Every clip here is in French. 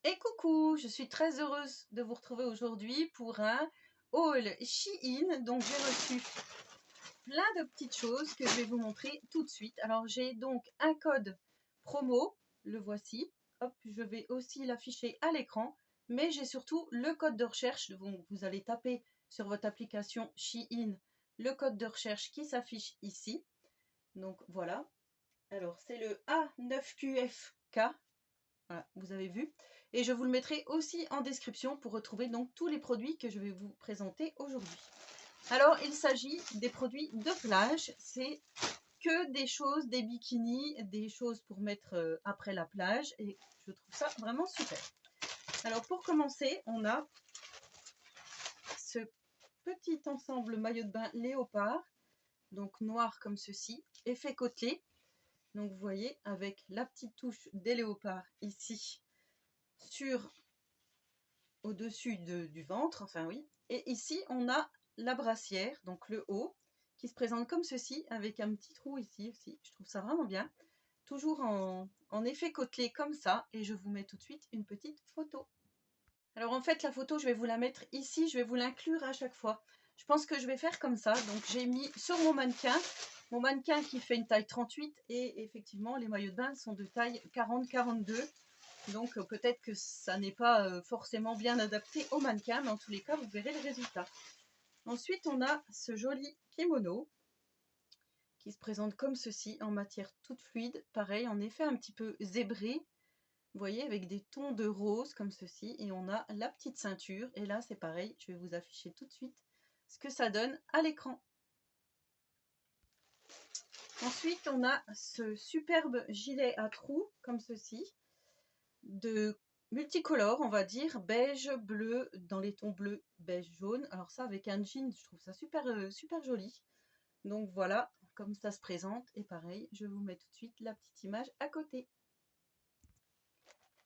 Et coucou, je suis très heureuse de vous retrouver aujourd'hui pour un haul Shein. Donc j'ai reçu plein de petites choses que je vais vous montrer tout de suite. Alors j'ai donc un code promo, le voici. Hop, je vais aussi l'afficher à l'écran. Mais j'ai surtout le code de recherche. Donc vous allez taper sur votre application Shein le code de recherche qui s'affiche ici. Donc voilà. Alors c'est le A9QFK. Voilà, vous avez vu. Et je vous le mettrai aussi en description pour retrouver donc tous les produits que je vais vous présenter aujourd'hui. Alors, il s'agit des produits de plage. C'est que des choses, des bikinis, des choses pour mettre après la plage. Et je trouve ça vraiment super. Alors, pour commencer, on a ce petit ensemble maillot de bain léopard. Donc, noir comme ceci. Effet côtelé. Donc, vous voyez, avec la petite touche des léopards ici sur au-dessus du ventre, enfin oui. Et ici, on a la brassière, donc le haut, qui se présente comme ceci, avec un petit trou ici aussi. Je trouve ça vraiment bien. Toujours en effet côtelé comme ça. Et je vous mets tout de suite une petite photo. Alors en fait, la photo, je vais vous la mettre ici. Je vais vous l'inclure à chaque fois. Je pense que je vais faire comme ça. Donc j'ai mis sur mon mannequin qui fait une taille 38. Et effectivement, les maillots de bain sont de taille 40-42. Donc peut-être que ça n'est pas forcément bien adapté au mannequin, mais en tous les cas, vous verrez le résultat. Ensuite, on a ce joli kimono qui se présente comme ceci, en matière toute fluide. Pareil, en effet, un petit peu zébré. Vous voyez, avec des tons de rose comme ceci. Et on a la petite ceinture. Et là, c'est pareil, je vais vous afficher tout de suite ce que ça donne à l'écran. Ensuite, on a ce superbe gilet à trous comme ceci, de multicolore, on va dire, beige, bleu, dans les tons bleu, beige, jaune. Alors ça, avec un jean, je trouve ça super joli. Donc voilà, comme ça se présente. Et pareil, je vous mets tout de suite la petite image à côté.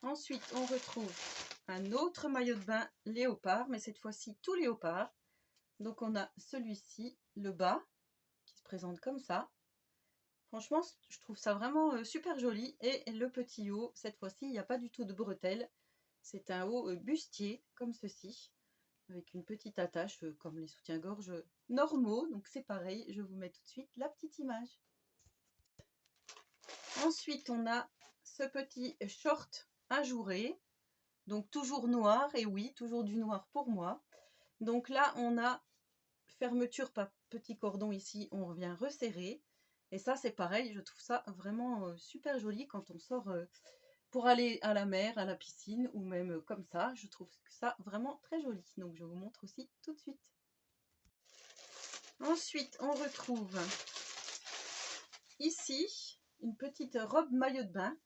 Ensuite, on retrouve un autre maillot de bain léopard, mais cette fois-ci tout léopard. Donc on a celui-ci, le bas, qui se présente comme ça. Franchement, je trouve ça vraiment super joli. Et le petit haut, cette fois-ci, il n'y a pas du tout de bretelles. C'est un haut bustier, comme ceci, avec une petite attache, comme les soutiens-gorge normaux. Donc c'est pareil, je vous mets tout de suite la petite image. Ensuite, on a ce petit short ajouré. Donc toujours noir, et oui, toujours du noir pour moi. Donc là, on a fermeture par petit cordon ici, on revient resserrer. Et ça, c'est pareil, je trouve ça vraiment super joli quand on sort pour aller à la mer, à la piscine, ou même comme ça. Je trouve ça vraiment très joli. Donc, je vous montre aussi tout de suite. Ensuite, on retrouve ici une petite robe maillot de bain.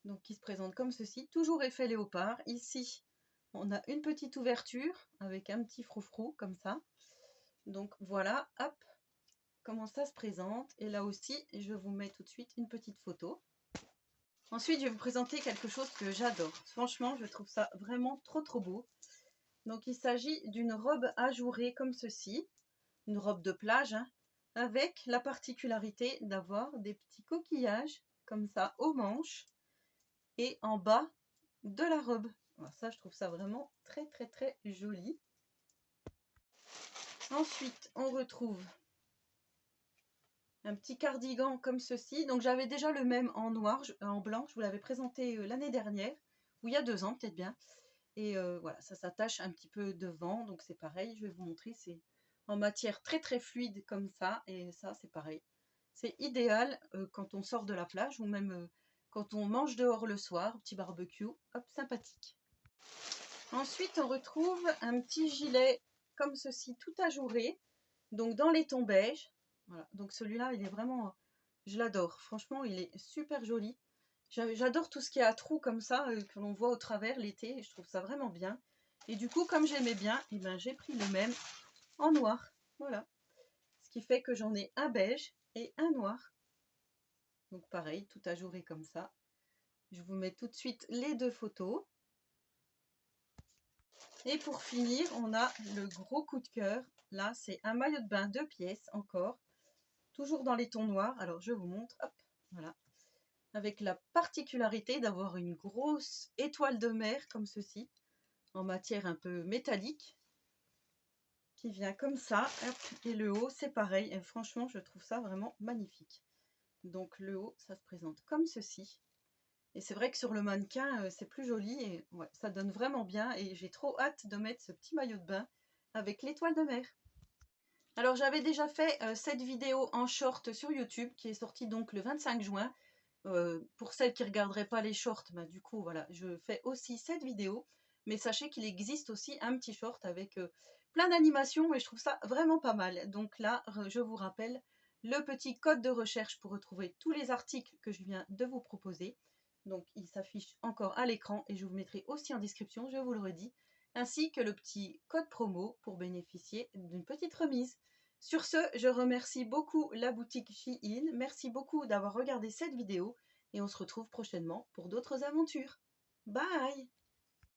Donc, qui se présente comme ceci. Toujours effet léopard. Ici, on a une petite ouverture avec un petit froufrou comme ça. Donc, voilà, hop, comment ça se présente. Et là aussi, je vous mets tout de suite une petite photo. Ensuite, je vais vous présenter quelque chose que j'adore. Franchement, je trouve ça vraiment trop beau. Donc, il s'agit d'une robe ajourée comme ceci. Une robe de plage, hein, avec la particularité d'avoir des petits coquillages comme ça aux manches et en bas de la robe. Alors ça, je trouve ça vraiment très joli. Ensuite, on retrouve un petit cardigan comme ceci. Donc j'avais déjà le même en noir, en blanc. Je vous l'avais présenté l'année dernière, ou il y a 2 ans peut-être bien. Et voilà, ça s'attache un petit peu devant. Donc c'est pareil, je vais vous montrer. C'est en matière très fluide comme ça. Et ça, c'est pareil. C'est idéal quand on sort de la plage ou même quand on mange dehors le soir, petit barbecue. Hop, sympathique. Ensuite, on retrouve un petit gilet comme ceci, tout ajouré. Donc dans les tons beige. Voilà, donc celui-là, il est vraiment, je l'adore. Franchement, il est super joli. J'adore tout ce qui est à trous comme ça, que l'on voit au travers l'été. Je trouve ça vraiment bien. Et du coup, comme j'aimais bien, eh ben, j'ai pris le même en noir. Voilà. Ce qui fait que j'en ai un beige et un noir. Donc pareil, tout ajouré comme ça. Je vous mets tout de suite les 2 photos. Et pour finir, on a le gros coup de cœur. Là, c'est un maillot de bain 2 pièces encore. Toujours dans les tons noirs. Alors, je vous montre. Hop, voilà. avec la particularité d'avoir une grosse étoile de mer comme ceci, en matière un peu métallique, qui vient comme ça, hop, et le haut c'est pareil, et franchement je trouve ça vraiment magnifique. Donc le haut ça se présente comme ceci, et c'est vrai que sur le mannequin c'est plus joli, et ouais, ça donne vraiment bien, et j'ai trop hâte de mettre ce petit maillot de bain avec l'étoile de mer. Alors j'avais déjà fait cette vidéo en short sur YouTube qui est sortie donc le 25 juin. Pour celles qui ne regarderaient pas les shorts, bah, du coup voilà, je fais aussi cette vidéo. Mais sachez qu'il existe aussi un petit short avec plein d'animations et je trouve ça vraiment pas mal. Donc là, je vous rappelle le petit code de recherche pour retrouver tous les articles que je viens de vous proposer. Donc il s'affiche encore à l'écran et je vous mettrai aussi en description, je vous le redis, ainsi que le petit code promo pour bénéficier d'une petite remise. Sur ce, je remercie beaucoup la boutique Shein. Merci beaucoup d'avoir regardé cette vidéo et on se retrouve prochainement pour d'autres aventures. Bye!